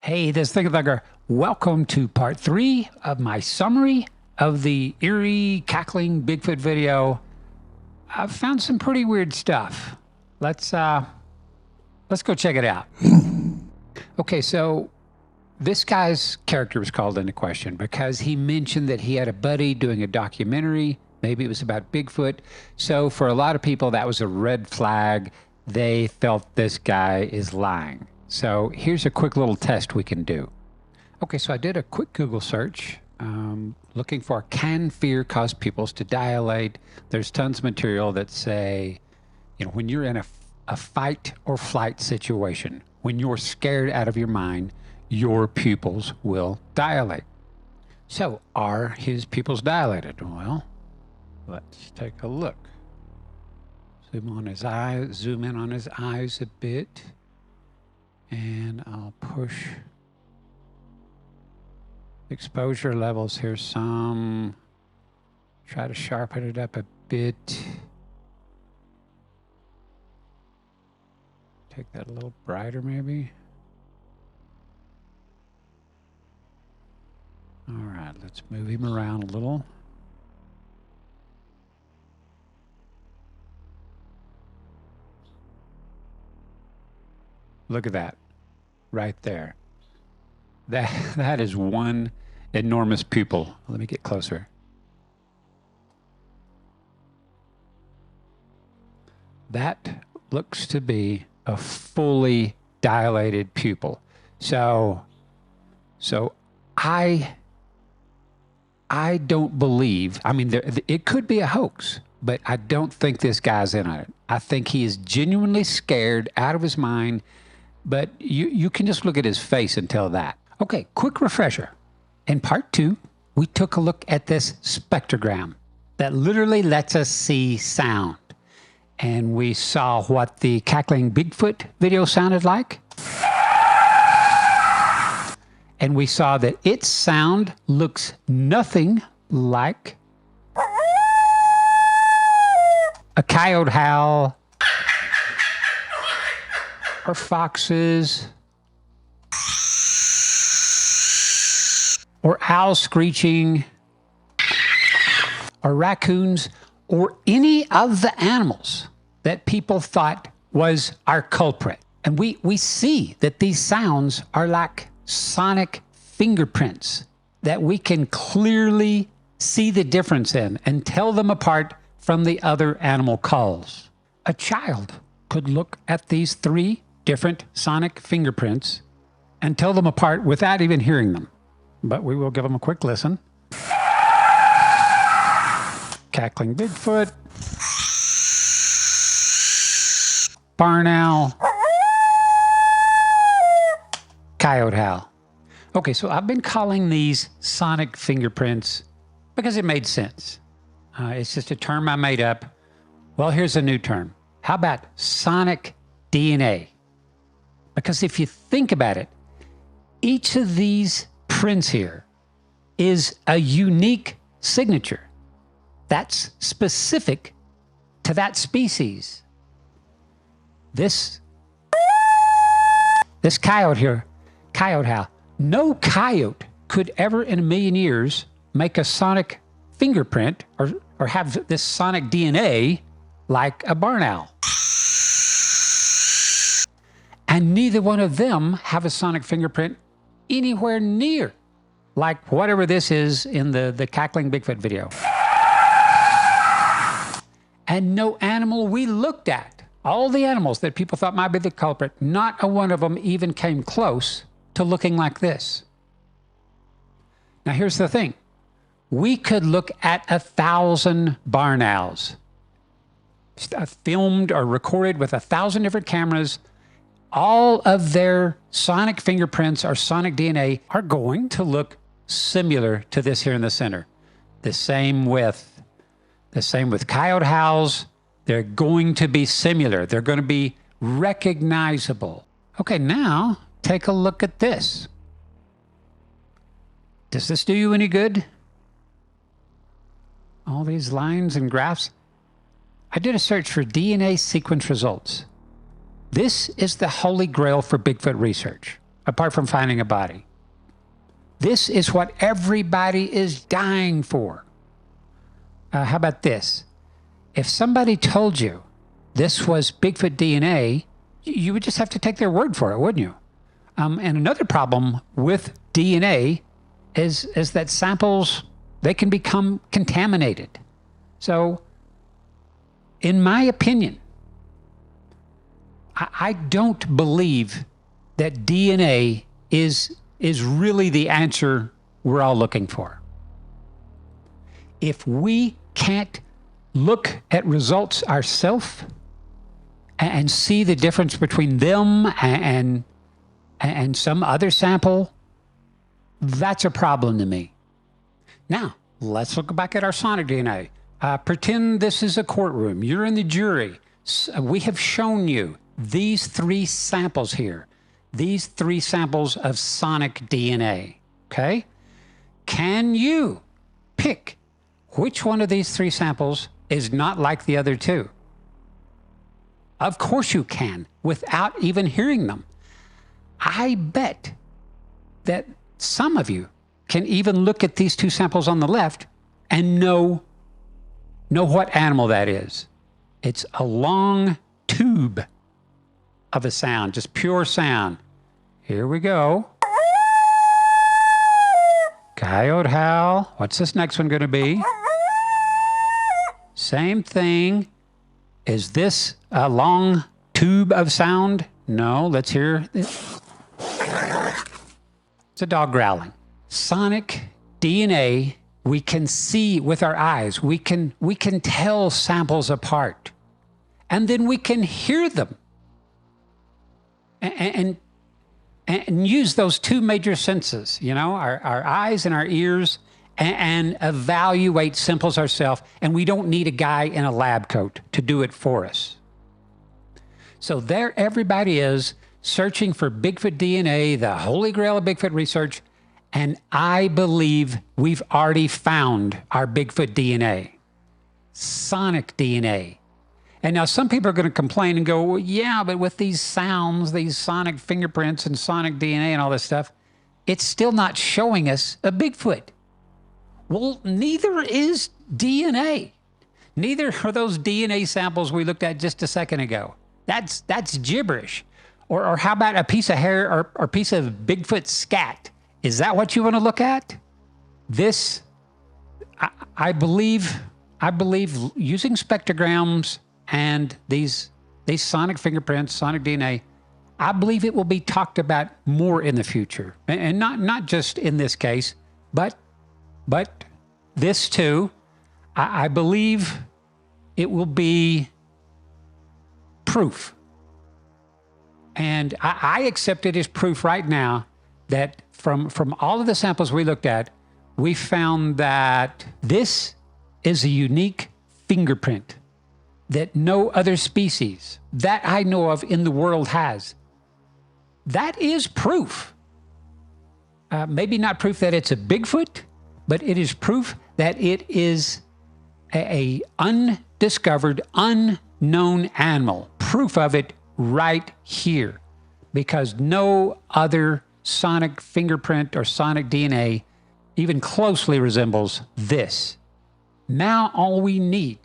Hey, this Thinker. Welcome to part 3 of my summary of the eerie cackling Bigfoot video. I've found some pretty weird stuff. Let's go check it out. Okay, so this guy's character was called into question because he mentioned that he had a buddy doing a documentary. Maybe it was about Bigfoot. So for a lot of people, that was a red flag. They felt this guy is lying. So here's a quick little test we can do. Okay, so I did a quick Google search looking for can fear cause pupils to dilate. There's tons of material that say, you know, when you're in a fight or flight situation, when you're scared out of your mind, your pupils will dilate. So are his pupils dilated? Well, let's take a look. Zoom in on his eyes a bit. And I'll push exposure levels here some. Try to sharpen it up a bit. Take that a little brighter maybe. All right, let's move him around a little. Look at that. Right there. That is one enormous pupil. Let me get closer. That looks to be a fully dilated pupil. So I don't believe, I mean, it could be a hoax, but I don't think this guy's in on it. I think he is genuinely scared out of his mind. But you can just look at his face and tell that. Okay, quick refresher. In part 2, we took a look at this spectrogram that literally lets us see sound. And we saw what the cackling Bigfoot video sounded like. And we saw that its sound looks nothing like a coyote howl, or foxes, or owls screeching, or raccoons, or any of the animals that people thought was our culprit. And we see that these sounds are like sonic fingerprints that we can clearly see the difference in and tell them apart from the other animal calls. A child could look at these 3 different sonic fingerprints and tell them apart without even hearing them. But we will give them a quick listen. Cackling Bigfoot. Barn owl. Coyote howl. Okay, so I've been calling these sonic fingerprints because it made sense. It's just a term I made up. Well, here's a new term. How about sonic DNA? Because if you think about it, each of these prints here is a unique signature that's specific to that species. This coyote here, coyote howl, no coyote could ever in a million years make a sonic fingerprint or have this sonic DNA like a barn owl. And neither one of them have a sonic fingerprint anywhere near like whatever this is in the cackling Bigfoot video. And no animal we looked at, all the animals that people thought might be the culprit, not a one of them even came close to looking like this. Now here's the thing. We could look at 1,000 barn owls, filmed or recorded with 1,000 different cameras. All of their sonic fingerprints or sonic DNA are going to look similar to this here in the center. The same with coyote howls. They're going to be similar. They're going to be recognizable. Okay, now take a look at this. Does this do you any good? All these lines and graphs. I did a search for DNA sequence results. This is the holy grail for Bigfoot research. apart from finding a body. This is what everybody is dying for. How about this? If somebody told you this was Bigfoot DNA, you would just have to take their word for it, wouldn't you? And another problem with DNA is that samples, they can become contaminated. So, in my opinion, I don't believe that DNA is really the answer we're all looking for. If we can't look at results ourselves and see the difference between them and some other sample, that's a problem to me. Now, let's look back at our sonic DNA. Pretend this is a courtroom. You're in the jury. We have shown you these 3 samples here. These 3 samples of sonic DNA, okay? Can you pick which one of these 3 samples is not like the other 2? Of course you can, without even hearing them. I bet that some of you can even look at these 2 samples on the left and know what animal that is. It's a long tube of a sound, just pure sound. Here we go. Coyote howl. What's this next one going to be? Same thing. Is this a long tube of sound? No, let's hear it. It's a dog growling. Sonic DNA, we can see with our eyes. We can tell samples apart. And then we can hear them. And use those 2 major senses, you know, our eyes and our ears, and evaluate samples ourselves. And we don't need a guy in a lab coat to do it for us. So there everybody is searching for Bigfoot DNA, the holy grail of Bigfoot research. And I believe we've already found our Bigfoot DNA, sonic DNA. And now some people are going to complain and go, well, yeah, but with these sounds, these sonic fingerprints and sonic DNA and all this stuff, it's still not showing us a Bigfoot. Well, neither is DNA. Neither are those DNA samples we looked at just a second ago. That's gibberish. Or how about a piece of hair or a piece of Bigfoot scat? Is that what you want to look at? This, I believe using spectagrams and these sonic fingerprints, sonic DNA, I believe it will be talked about more in the future. And not just in this case, but this too. I believe it will be proof. And I accept it as proof right now that from all of the samples we looked at, we found that this is a unique fingerprint that no other species that I know of in the world has. That is proof. Maybe not proof that it's a Bigfoot, but it is proof that it is a undiscovered, unknown animal. Proof of it right here, because no other sonic fingerprint or sonic DNA even closely resembles this. Now all we need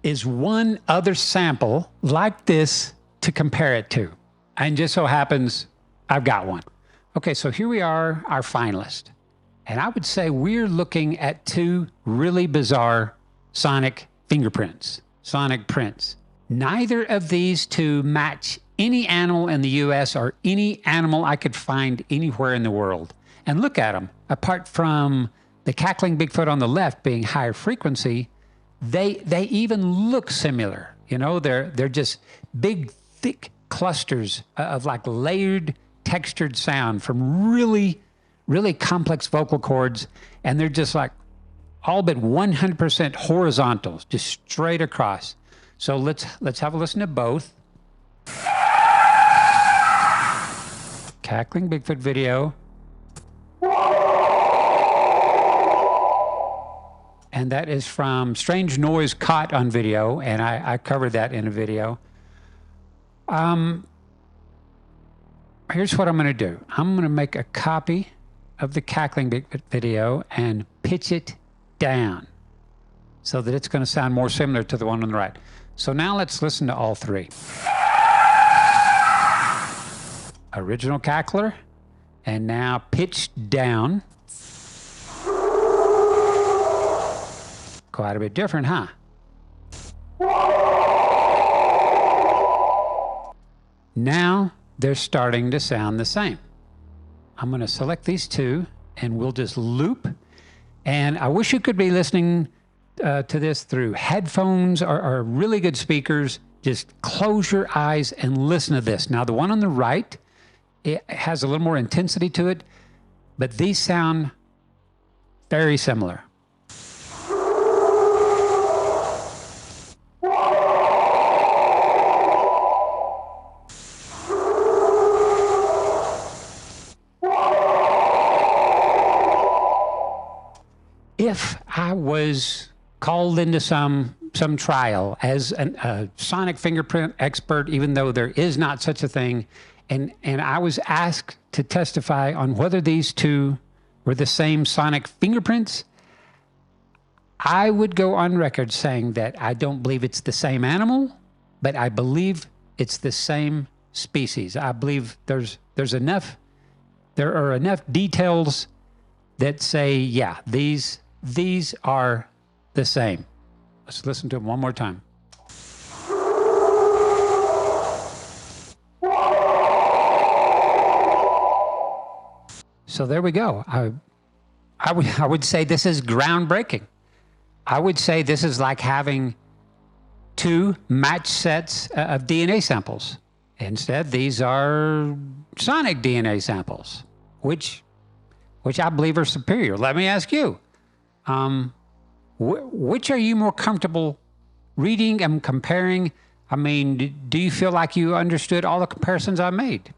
is one other sample like this to compare it to. And just so happens, I've got one. Okay, so here we are, our finalist. And I would say we're looking at 2 really bizarre sonic fingerprints, sonic prints. Neither of these 2 match any animal in the US or any animal I could find anywhere in the world. And look at them. Apart from the cackling Bigfoot on the left being higher frequency, they even look similar. You know, they're just big, thick clusters of like layered, textured sound from really, really complex vocal cords. And they're just like all but 100% horizontal, just straight across. So let's have a listen to both. Cackling Bigfoot video. And that is from Strange Noise Caught on video, and I covered that in a video. here's what I'm going to do. I'm going to make a copy of the Cackling Bigfoot video and pitch it down so that it's going to sound more similar to the one on the right. So now let's listen to all three. Original cackler, and now pitched down. Quite a bit different, huh? Now they're starting to sound the same. I'm going to select these two and we'll just loop. And I wish you could be listening to this through headphones or really good speakers. Just close your eyes and listen to this. Now the one on the right, it has a little more intensity to it, but these sound very similar. If I was called into some trial as a sonic fingerprint expert, even though there is not such a thing, and I was asked to testify on whether these two were the same sonic fingerprints, I would go on record saying that I don't believe it's the same animal, but I believe it's the same species. I believe there are enough details that say, yeah, these are the same. Let's listen to them one more time. So there we go. I would say this is groundbreaking. I would say this is like having two matched sets of DNA samples. Instead, these are sonic DNA samples, which I believe are superior. Let me ask you, which are you more comfortable reading and comparing? I mean, do you feel like you understood all the comparisons I made?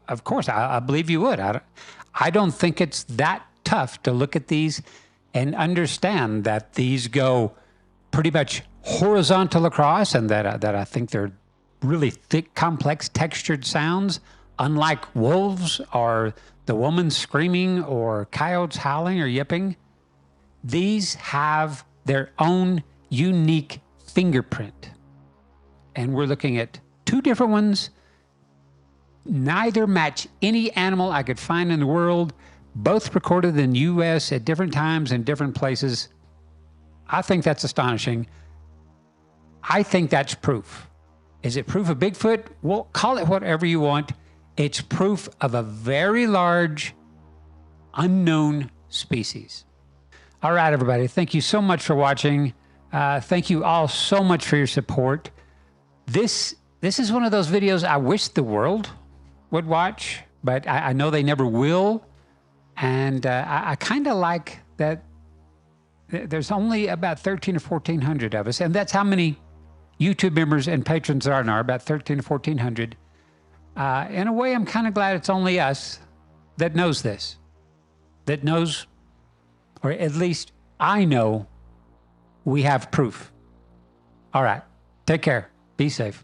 Of course, I believe you would. I don't think it's that tough to look at these and understand that these go pretty much horizontal across, and that I think they're really thick, complex, textured sounds, unlike wolves or the woman screaming or coyotes howling or yipping. These have their own unique fingerprint. And we're looking at two different ones. Neither match any animal I could find in the world, both recorded in the US at different times in different places. I think that's astonishing. I think that's proof. Is it proof of Bigfoot? Well, call it whatever you want. It's proof of a very large, unknown species. All right, everybody. Thank you so much for watching. Thank you all so much for your support. This is one of those videos I wish the world would watch, but I know they never will. And I kind of like that there's only about 1,300 or 1,400 of us, and that's how many YouTube members and patrons there are now, about 1,300 or 1,400. In a way, I'm kind of glad it's only us that knows this, that knows, or at least I know we have proof. All right, take care, be safe.